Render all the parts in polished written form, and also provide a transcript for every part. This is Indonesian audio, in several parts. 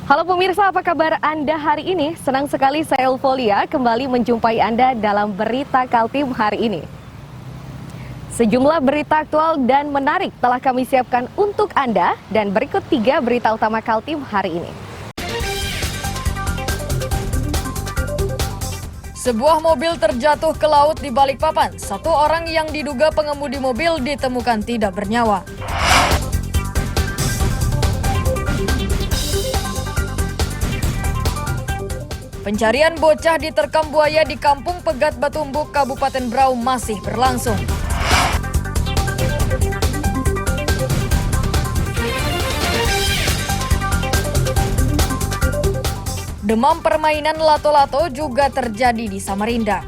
Halo pemirsa, apa kabar Anda hari ini? Senang sekali saya Ulfolia kembali menjumpai Anda dalam Berita Kaltim hari ini. Sejumlah berita aktual dan menarik telah kami siapkan untuk Anda dan berikut 3 berita utama Kaltim hari ini. Sebuah mobil terjatuh ke laut di Balikpapan. 1 orang yang diduga pengemudi mobil ditemukan tidak bernyawa. Pencarian bocah diterkam buaya di Kampung Pegat Batumbuk, Kabupaten Berau masih berlangsung. Demam permainan lato-lato juga terjadi di Samarinda.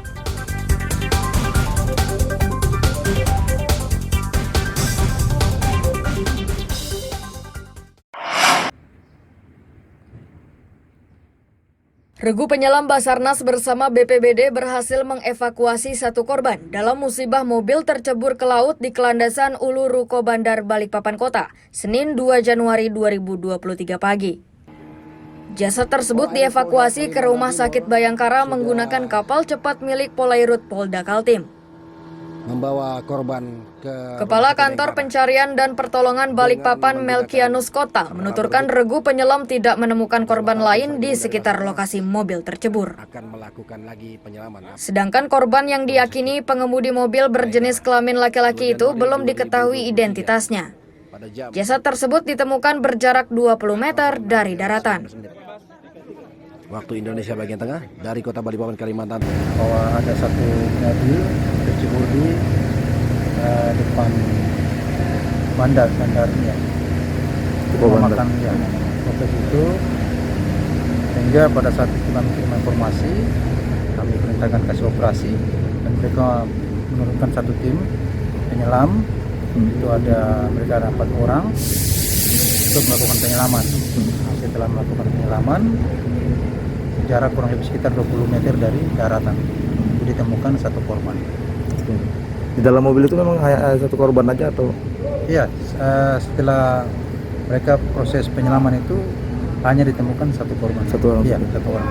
Regu penyelam Basarnas bersama BPBD berhasil mengevakuasi 1 korban dalam musibah mobil tercebur ke laut di Kelandasan Ulu Ruko Bandar Balikpapan Kota, Senin 2 Januari 2023 pagi. Jasad tersebut dievakuasi ke Rumah Sakit Bayangkara menggunakan kapal cepat milik Polairut Polda Kaltim. Membawa korban ke Kepala Kantor Pencarian dan Pertolongan Balikpapan Melkianus Kota menuturkan regu penyelam tidak menemukan korban lain di sekitar lokasi mobil tercebur. akan melakukan lagi penyelaman. Sedangkan korban yang diyakini pengemudi mobil berjenis kelamin laki-laki itu belum diketahui identitasnya. Jasad tersebut ditemukan berjarak 20 meter dari daratan. Waktu Indonesia bagian tengah dari Kota Balikpapan, Kalimantan. Bahwa ada 1 mobil tercebur di depan bandarnya. Memakan ya, proses itu sehingga pada saat itu kami kirim informasi, kami perintahkan kasih operasi dan mereka menurunkan 1 tim penyelam. Itu mereka ada 4 orang untuk melakukan penyelaman. Setelah melakukan penyelaman, jarak kurang lebih sekitar 20 meter dari daratan, ditemukan 1 korban. Di dalam mobil itu memang hanya 1 korban aja atau? Iya, setelah mereka proses penyelaman itu hanya ditemukan 1 korban. 1 orang. Iya, 1 orang.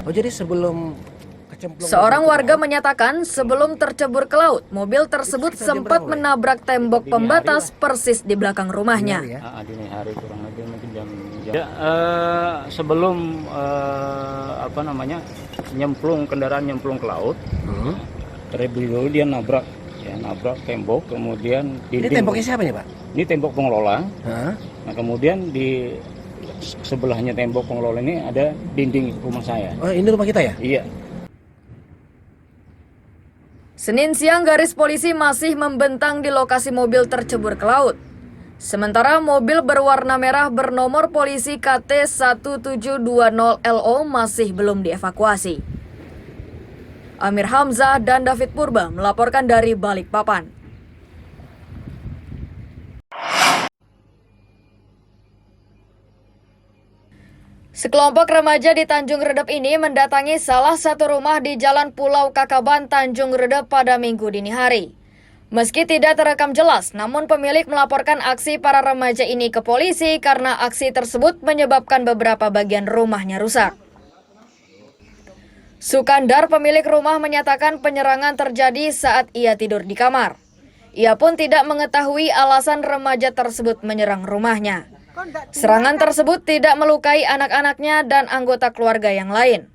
Oh, jadi sebelum kecemplung Seorang warga menyatakan sebelum tercebur ke laut, mobil tersebut sempat menabrak tembok pembatas persis di belakang rumahnya. Dini hari kurang lebih mungkin jam. Sebelum kendaraan nyemplung ke laut, terlebih dahulu dia nabrak tembok, kemudian Ini dinding. temboknya siapa nih, Pak? Ini tembok pengelola. Hah? Nah, kemudian di sebelahnya tembok pengelola ini ada dinding rumah saya. Oh, ini rumah kita ya? Iya. Senin siang garis polisi masih membentang di lokasi mobil tercebur ke laut. Sementara mobil berwarna merah bernomor polisi KT 1720LO masih belum dievakuasi. Amir Hamzah dan David Purba melaporkan dari Balikpapan. Sekelompok remaja di Tanjung Redep ini mendatangi salah satu rumah di Jalan Pulau Kakaban, Tanjung Redep pada Minggu dini hari. Meski tidak terekam jelas, namun pemilik melaporkan aksi para remaja ini ke polisi karena aksi tersebut menyebabkan beberapa bagian rumahnya rusak. Sukandar, pemilik rumah, menyatakan penyerangan terjadi saat ia tidur di kamar. Ia pun tidak mengetahui alasan remaja tersebut menyerang rumahnya. Serangan tersebut tidak melukai anak-anaknya dan anggota keluarga yang lain.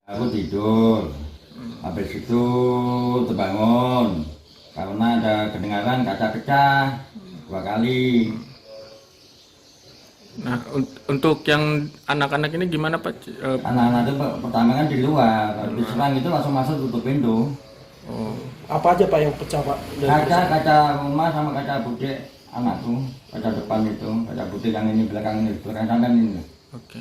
Aku tidur, habis itu terbangun karena ada kedengaran kaca pecah 2 kali. Nah, untuk yang anak-anak ini gimana Pak? Anak-anak itu pertama kan di luar, habis diserang itu langsung masuk tutup pintu. Oh. Apa aja Pak yang pecah Pak? Kaca rumah sama kaca budek anakku, kaca depan itu, kaca budek yang ini belakang sampai ini. Oke.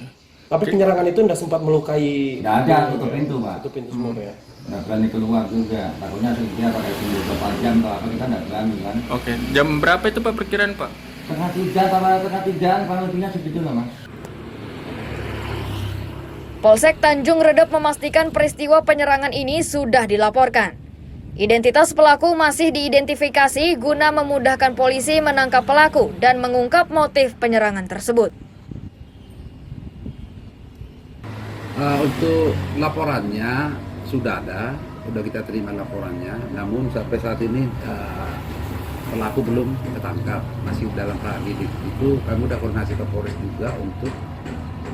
Tapi penyerangan itu tidak sempat melukai. Tidak ada, tutup pintu Pak. Tutup pintu semua Pak ya. Nggak berani keluar juga, takutnya dia pakai pintu berapa jam atau apa, kita nggak berani kan. Oke, jam berapa itu Pak perkiraan Pak? Tengah 3, kalau lebihnya segitu lah Mas. Polsek Tanjung Redep memastikan peristiwa penyerangan ini sudah dilaporkan. Identitas pelaku masih diidentifikasi guna memudahkan polisi menangkap pelaku dan mengungkap motif penyerangan tersebut. Untuk laporannya sudah kita terima laporannya, namun sampai saat ini pelaku belum ketangkap, masih dalam tahap lidik. Itu kami sudah koordinasi ke Polres juga untuk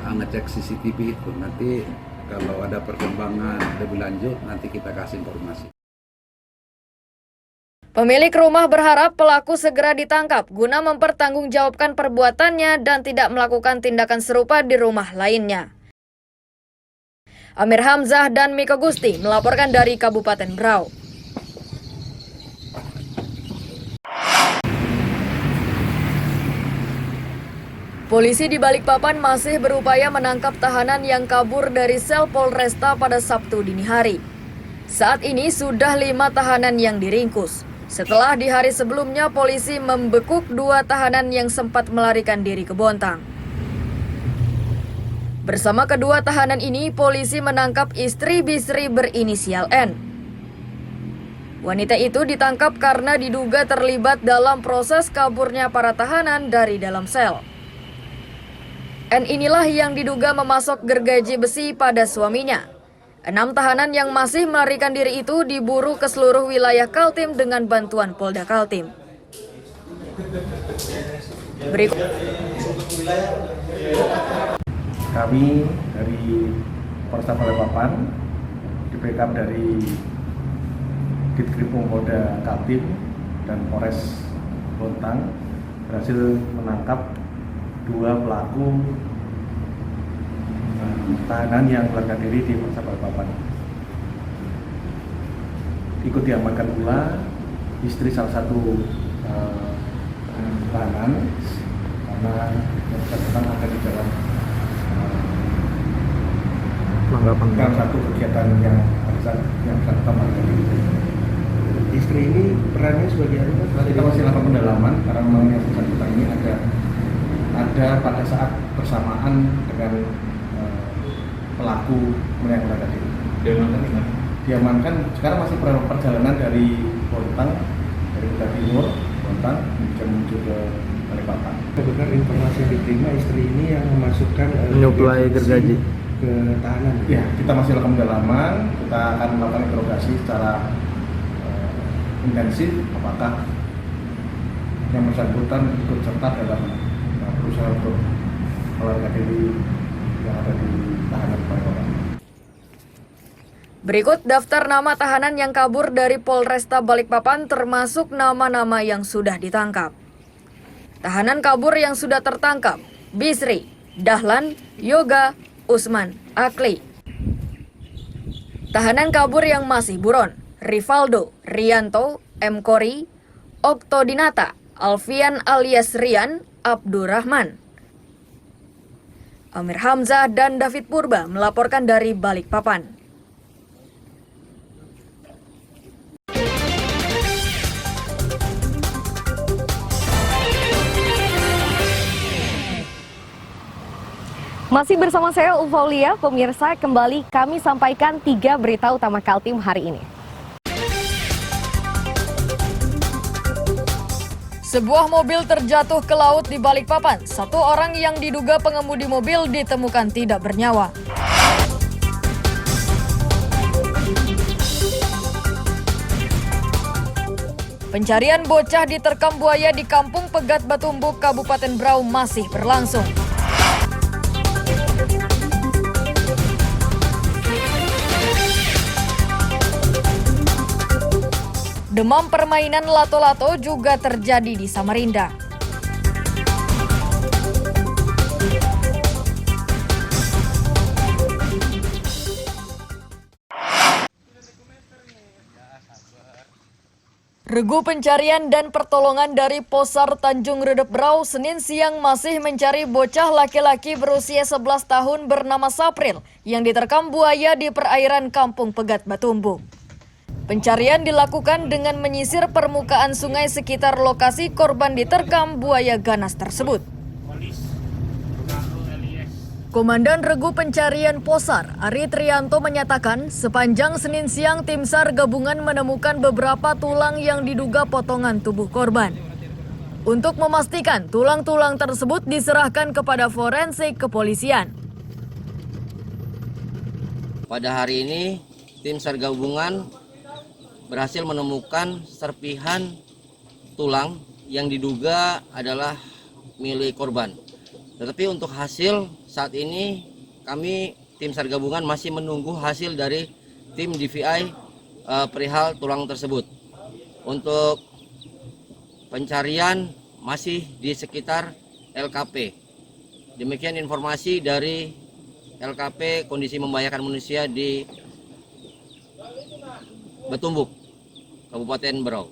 ngecek CCTV itu. Nanti kalau ada perkembangan lebih lanjut, nanti kita kasih informasi. Pemilik rumah berharap pelaku segera ditangkap guna mempertanggungjawabkan perbuatannya dan tidak melakukan tindakan serupa di rumah lainnya. Amir Hamzah dan Miko Gusti melaporkan dari Kabupaten Berau. Polisi di Balikpapan masih berupaya menangkap tahanan yang kabur dari sel Polresta pada Sabtu dini hari. Saat ini sudah 5 tahanan yang diringkus. Setelah di hari sebelumnya polisi membekuk 2 tahanan yang sempat melarikan diri ke Bontang. Bersama kedua tahanan ini, polisi menangkap istri Bisri berinisial N. Wanita itu ditangkap karena diduga terlibat dalam proses kaburnya para tahanan dari dalam sel. N inilah yang diduga memasok gergaji besi pada suaminya. 6 tahanan yang masih melarikan diri itu diburu ke seluruh wilayah Kaltim dengan bantuan Polda Kaltim. Berikut. Kami dari Polresta Balikpapan, di backup dari Ditkrimum Polda Kaltim dan Polres Bontang, berhasil menangkap 2 pelaku tahanan yang melarikan diri di Polresta Balikpapan. Ikut diamankan pula istri salah satu tahanan karena yang bersangkutan ada di dalam dalam satu kegiatan yang bersangkutan melarikan diri. Istri ini perannya sebagai apa? Kita masih lakukan pendalaman karena memang yang bersangkutan ini ada pada saat bersamaan dengan pelaku melarikan diri. Diamankan sekarang masih perjalanan dari Bontang, dari Kota Timur, Bontang menuju ke Balikpapan. Benar informasi yang diterima istri ini yang memasukkan menyuplai gergaji ke tahanan. Ya, kita masih lakukan pendalaman, kita akan melakukan interogasi secara intensif apakah yang bersangkutan ikut serta dalam berusaha untuk melarikan diri yang ada di tahanan Balikpapan. Berikut daftar nama tahanan yang kabur dari Polresta Balikpapan termasuk nama-nama yang sudah ditangkap. Tahanan kabur yang sudah tertangkap: Bisri, Dahlan, Yoga, Usman, Akli. Tahanan kabur yang masih buron: Rivaldo, Rianto, M. Kori, Oktodinata, Alfian alias Rian, Abdurrahman. Amir Hamzah dan David Purba melaporkan dari Balikpapan. Masih bersama saya Ulfaulia, pemirsa, kembali kami sampaikan 3 berita utama Kaltim hari ini. Sebuah mobil terjatuh ke laut di Balikpapan. 1 orang yang diduga pengemudi mobil ditemukan tidak bernyawa. Pencarian bocah diterkam buaya di Kampung Pegat Batumbuk, Kabupaten Berau masih berlangsung. Demam permainan lato-lato juga terjadi di Samarinda. Regu pencarian dan pertolongan dari Posar Tanjung Redep Berau Senin siang masih mencari bocah laki-laki berusia 11 tahun bernama Sapril yang diterkam buaya di perairan Kampung Pegat Batumbuk. Pencarian dilakukan dengan menyisir permukaan sungai sekitar lokasi korban diterkam buaya ganas tersebut. Komandan Regu Pencarian Posar, Ari Trianto menyatakan sepanjang Senin siang tim SAR gabungan menemukan beberapa tulang yang diduga potongan tubuh korban. Untuk memastikan tulang-tulang tersebut diserahkan kepada forensik kepolisian. Pada hari ini, tim SAR gabungan berhasil menemukan serpihan tulang yang diduga adalah milik korban. Tetapi untuk hasil saat ini kami tim SAR gabungan masih menunggu hasil dari tim DVI perihal tulang tersebut. Untuk pencarian masih di sekitar LKP. Demikian informasi dari LKP kondisi membahayakan manusia di Betumbuk, Kabupaten Berau.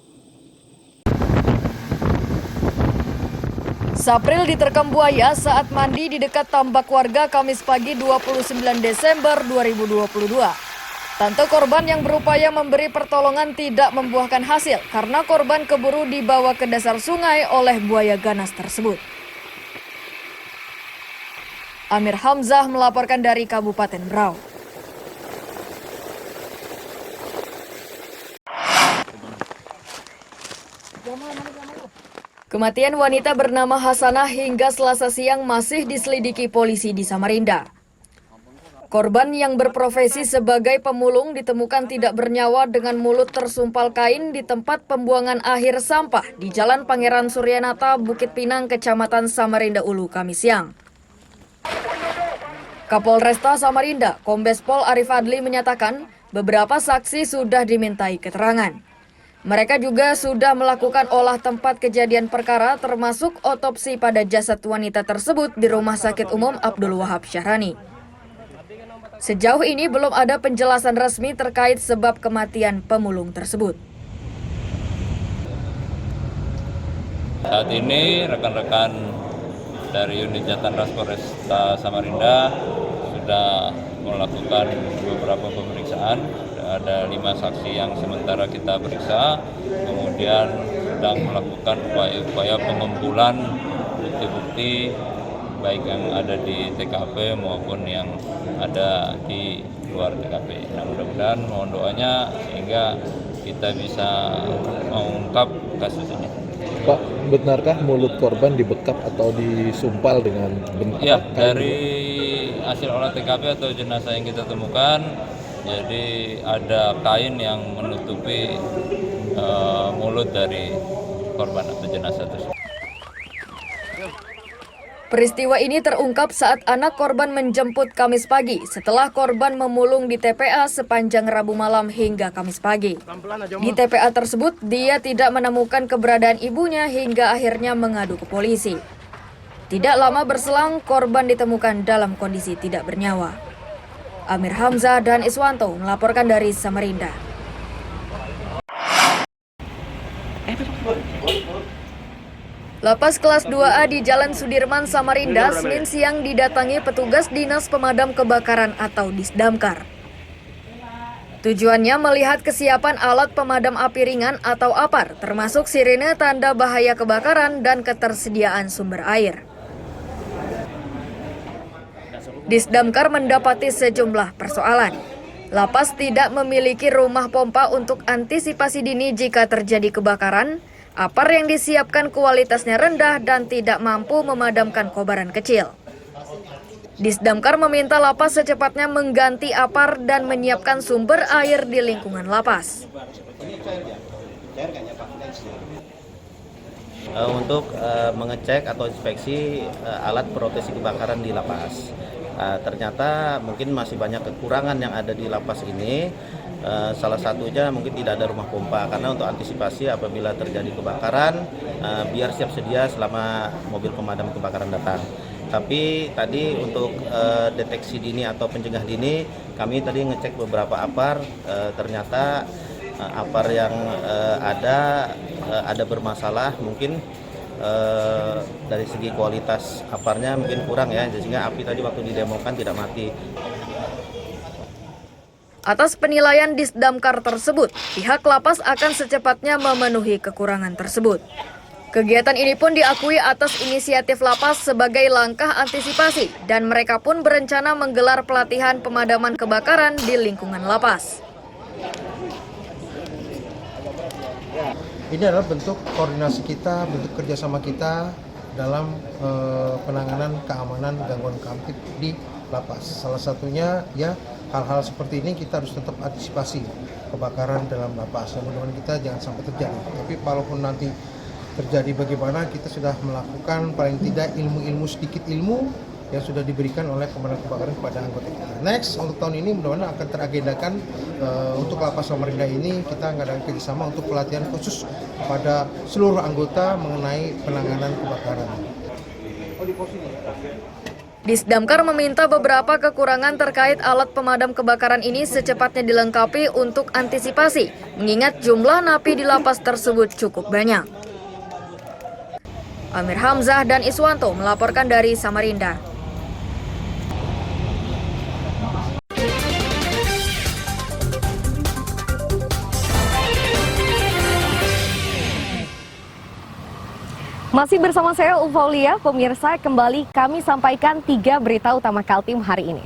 Sapril diterkam buaya saat mandi di dekat tambak warga Kamis pagi 29 Desember 2022. Tante korban yang berupaya memberi pertolongan tidak membuahkan hasil karena korban keburu dibawa ke dasar sungai oleh buaya ganas tersebut. Amir Hamzah melaporkan dari Kabupaten Berau. Kematian wanita bernama Hasanah hingga Selasa siang masih diselidiki polisi di Samarinda. Korban yang berprofesi sebagai pemulung ditemukan tidak bernyawa dengan mulut tersumpal kain di tempat pembuangan akhir sampah di Jalan Pangeran Suryanata, Bukit Pinang, Kecamatan Samarinda Ulu, Kamis siang. Kapolresta Samarinda, Kombes Pol Arif Adli menyatakan beberapa saksi sudah dimintai keterangan. Mereka juga sudah melakukan olah tempat kejadian perkara termasuk otopsi pada jasad wanita tersebut di Rumah Sakit Umum Abdul Wahab Syahrani. Sejauh ini belum ada penjelasan resmi terkait sebab kematian pemulung tersebut. Saat ini rekan-rekan dari unit Jatan Polresta Samarinda sudah melakukan beberapa pemeriksaan. Ada 5 saksi yang sementara kita periksa, kemudian sedang melakukan upaya pengumpulan bukti-bukti baik yang ada di TKP maupun yang ada di luar TKP. Nah, mudah-mudahan mohon doanya sehingga kita bisa mengungkap kasus ini. Pak, benarkah mulut korban dibekap atau disumpal dengan bentuk? Ya, dari hasil olah TKP atau jenazah yang kita temukan, jadi ada kain yang menutupi mulut dari korban atau jenazah tersebut. Peristiwa ini terungkap saat anak korban menjemput Kamis pagi setelah korban memulung di TPA sepanjang Rabu malam hingga Kamis pagi. Di TPA tersebut, dia tidak menemukan keberadaan ibunya hingga akhirnya mengadu ke polisi. Tidak lama berselang, korban ditemukan dalam kondisi tidak bernyawa. Amir Hamzah dan Iswanto melaporkan dari Samarinda. Lapas kelas 2A di Jalan Sudirman, Samarinda, Senin siang didatangi petugas Dinas Pemadam Kebakaran atau Disdamkar. Tujuannya melihat kesiapan alat pemadam api ringan atau APAR, termasuk sirine tanda bahaya kebakaran dan ketersediaan sumber air. Disdamkar mendapati sejumlah persoalan. Lapas tidak memiliki rumah pompa untuk antisipasi dini jika terjadi kebakaran, APAR yang disiapkan kualitasnya rendah dan tidak mampu memadamkan kobaran kecil. Disdamkar meminta lapas secepatnya mengganti APAR dan menyiapkan sumber air di lingkungan lapas. Untuk mengecek atau inspeksi alat proteksi kebakaran di lapas. Ternyata mungkin masih banyak kekurangan yang ada di lapas ini. Salah satunya mungkin tidak ada rumah pompa karena untuk antisipasi apabila terjadi kebakaran biar siap sedia selama mobil pemadam kebakaran datang. Tapi tadi untuk deteksi dini atau pencegah dini kami tadi ngecek beberapa APAR, ternyata APAR yang ada bermasalah, mungkin dari segi kualitas APAR-nya mungkin kurang ya, sehingga api tadi waktu didemokan tidak mati. Atas penilaian Disdamkar tersebut, pihak lapas akan secepatnya memenuhi kekurangan tersebut. Kegiatan ini pun diakui atas inisiatif lapas sebagai langkah antisipasi dan mereka pun berencana menggelar pelatihan pemadaman kebakaran di lingkungan lapas. Ini adalah bentuk koordinasi kita, bentuk kerjasama kita dalam penanganan keamanan gangguan kamtip di lapas. Salah satunya ya hal-hal seperti ini kita harus tetap antisipasi kebakaran dalam lapas. Mudah-mudahan kita jangan sampai terjadi. Tapi walaupun nanti terjadi bagaimana, kita sudah melakukan paling tidak sedikit ilmu yang sudah diberikan oleh Komandan Kebakaran kepada anggota kita. Next, untuk tahun ini mudah-mudahan akan teragendakan untuk Lapas Samarinda ini kita mengadakan kerjasama untuk pelatihan khusus kepada seluruh anggota mengenai penanganan kebakaran. Disdamkar meminta beberapa kekurangan terkait alat pemadam kebakaran ini secepatnya dilengkapi untuk antisipasi, mengingat jumlah napi di lapas tersebut cukup banyak. Amir Hamzah dan Iswanto melaporkan dari Samarinda. Masih bersama saya Ufaulia, pemirsa, kembali kami sampaikan 3 berita utama Kaltim hari ini.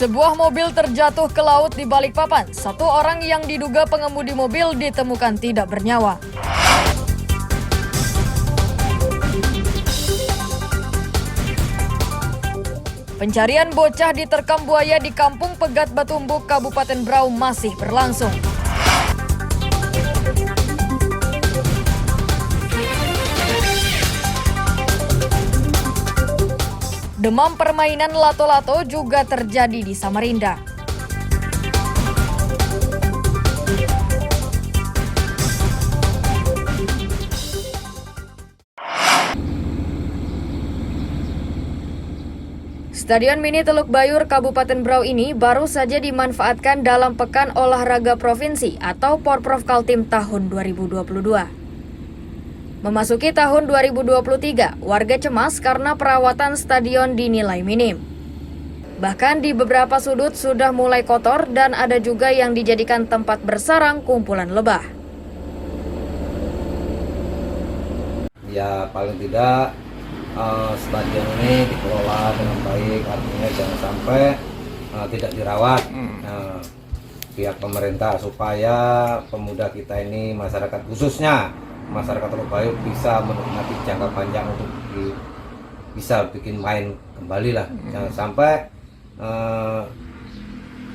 Sebuah mobil terjatuh ke laut di Balikpapan. 1 orang yang diduga pengemudi mobil ditemukan tidak bernyawa. Pencarian bocah diterkam buaya di Kampung Pegat Batumbuk, Kabupaten Berau masih berlangsung. Demam permainan lato-lato juga terjadi di Samarinda. Stadion Mini Teluk Bayur Kabupaten Berau ini baru saja dimanfaatkan dalam Pekan Olahraga Provinsi atau Porprov Kaltim tahun 2022. Memasuki tahun 2023, warga cemas karena perawatan stadion dinilai minim. Bahkan di beberapa sudut sudah mulai kotor dan ada juga yang dijadikan tempat bersarang kumpulan lebah. Ya paling tidak stadion ini dikelola dengan baik, artinya jangan sampai tidak dirawat pihak pemerintah supaya pemuda kita ini, masyarakat khususnya masyarakat Teluk Bayur bisa menikmati jangka panjang untuk bisa bikin main kembali lah. Jangan sampai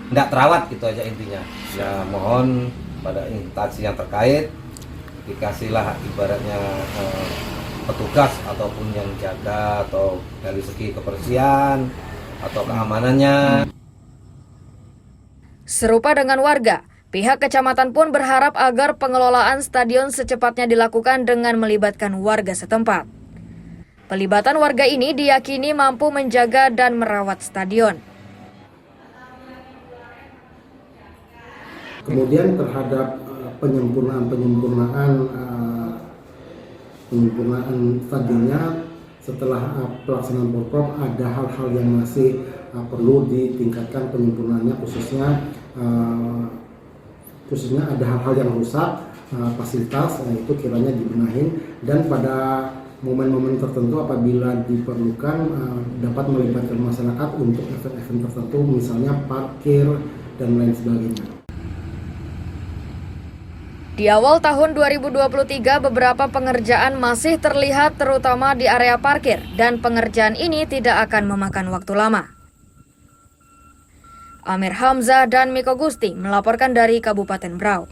tidak terawat, gitu aja intinya. Ya mohon pada instansi yang terkait dikasihlah ibaratnya petugas ataupun yang jaga atau dari segi kebersihan atau keamanannya. Serupa dengan warga, pihak kecamatan pun berharap agar pengelolaan stadion secepatnya dilakukan dengan melibatkan warga setempat. Pelibatan warga ini diyakini mampu menjaga dan merawat stadion. Kemudian terhadap penyempurnaan stadionnya setelah pelaksanaan Porprov ada hal-hal yang masih perlu ditingkatkan penyempurnaannya, khususnya ada hal-hal yang rusak, fasilitas itu kiranya dibenahin, dan pada momen-momen tertentu apabila diperlukan dapat melibatkan masyarakat untuk event-event tertentu, misalnya parkir dan lain sebagainya. Di awal tahun 2023, beberapa pengerjaan masih terlihat terutama di area parkir dan pengerjaan ini tidak akan memakan waktu lama. Amir Hamzah dan Miko Gusti melaporkan dari Kabupaten Berau.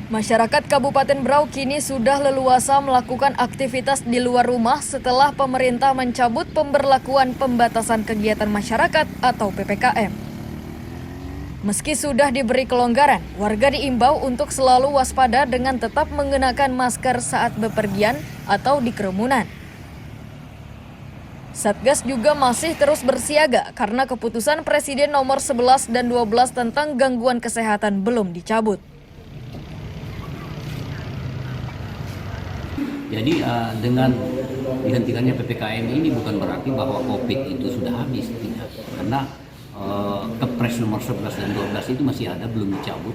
Masyarakat Kabupaten Berau kini sudah leluasa melakukan aktivitas di luar rumah setelah pemerintah mencabut pemberlakuan pembatasan kegiatan masyarakat atau PPKM. Meski sudah diberi kelonggaran, warga diimbau untuk selalu waspada dengan tetap mengenakan masker saat bepergian atau di kerumunan. Satgas juga masih terus bersiaga karena keputusan Presiden nomor 11 dan 12 tentang gangguan kesehatan belum dicabut. Jadi dengan dihentikannya PPKM ini bukan berarti bahwa COVID itu sudah habis, tidak. Karena Kepres nomor 11 dan 12 itu masih ada, belum dicabut,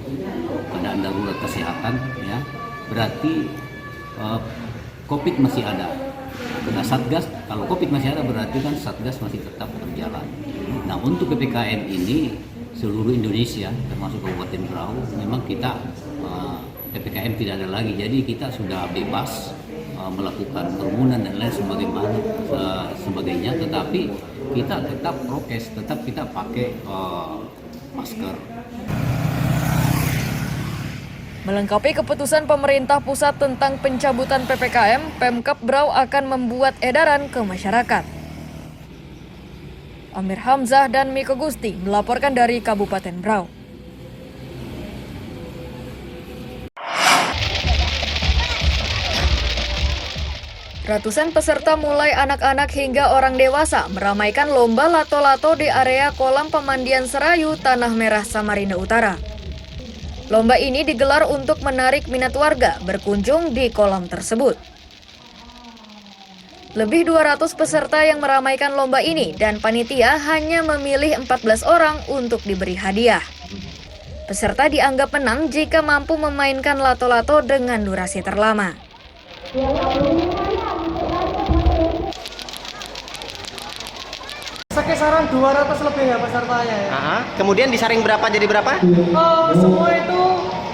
keadaan darurat kesehatan, ya. Berarti COVID masih ada. Nah, Satgas, kalau COVID masih ada berarti kan Satgas masih tetap berjalan. Nah, untuk PPKM ini seluruh Indonesia termasuk Kabupaten Berau memang kita PPKM tidak ada lagi, jadi kita sudah bebas melakukan kerumunan dan lain sebagainya, tetapi kita tetap prokes, tetap kita pakai masker. Melengkapi keputusan pemerintah pusat tentang pencabutan PPKM, Pemkab Berau akan membuat edaran ke masyarakat. Amir Hamzah dan Miko Gusti melaporkan dari Kabupaten Berau. Ratusan peserta mulai anak-anak hingga orang dewasa meramaikan lomba lato-lato di area kolam pemandian Serayu, Tanah Merah, Samarinda Utara. Lomba ini digelar untuk menarik minat warga berkunjung di kolam tersebut. Lebih 200 peserta yang meramaikan lomba ini dan panitia hanya memilih 14 orang untuk diberi hadiah. Peserta dianggap menang jika mampu memainkan lato-lato dengan durasi terlama. Sekisaran 200 lebih ya pesertanya ya. Kemudian disaring berapa jadi berapa? Semua itu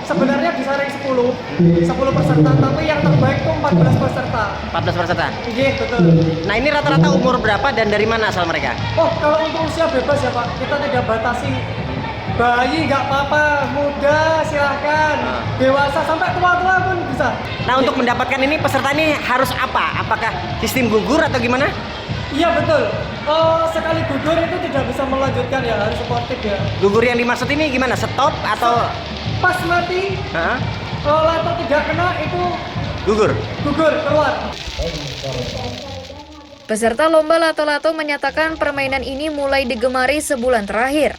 sebenarnya disaring 10 peserta, tapi yang terbaik itu 14 peserta. 14 peserta? Iya, betul. Nah, ini rata-rata umur berapa dan dari mana asal mereka? Oh, kalau untuk usia bebas ya Pak, kita tidak batasi. Bayi nggak apa-apa, muda silahkan, dewasa sampai tua-tua pun bisa. Nah, untuk mendapatkan ini peserta ini harus apa? Apakah sistem gugur atau gimana? Iya betul. Sekali gugur itu tidak bisa melanjutkan ya, harus sportif ya. Gugur yang dimaksud ini gimana? Stop atau? Pas mati, lato tidak kena itu gugur keluar. Peserta lomba lato-lato menyatakan permainan ini mulai digemari sebulan terakhir.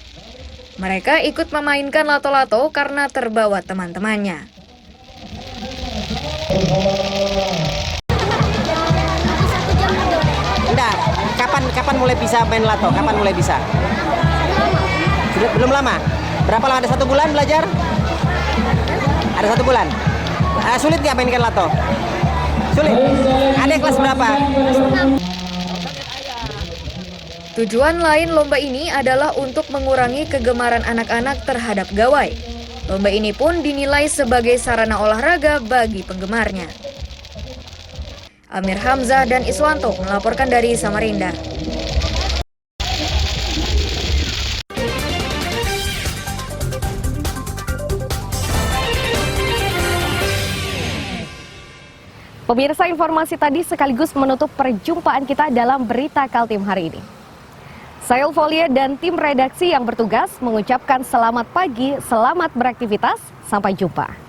Mereka ikut memainkan lato-lato karena terbawa teman-temannya. Kapan mulai bisa main lato? Kapan mulai bisa? Sudah belum lama. Berapa lama? Ada 1 bulan belajar? Ada 1 bulan. Sulit nggak mainkan lato? Sulit. Ada kelas berapa? Tujuan lain lomba ini adalah untuk mengurangi kegemaran anak-anak terhadap gawai. Lomba ini pun dinilai sebagai sarana olahraga bagi penggemarnya. Amir Hamzah dan Iswanto melaporkan dari Samarinda. Pemirsa, informasi tadi sekaligus menutup perjumpaan kita dalam Berita Kaltim hari ini. Saya Eufolia dan tim redaksi yang bertugas mengucapkan selamat pagi, selamat beraktivitas, sampai jumpa.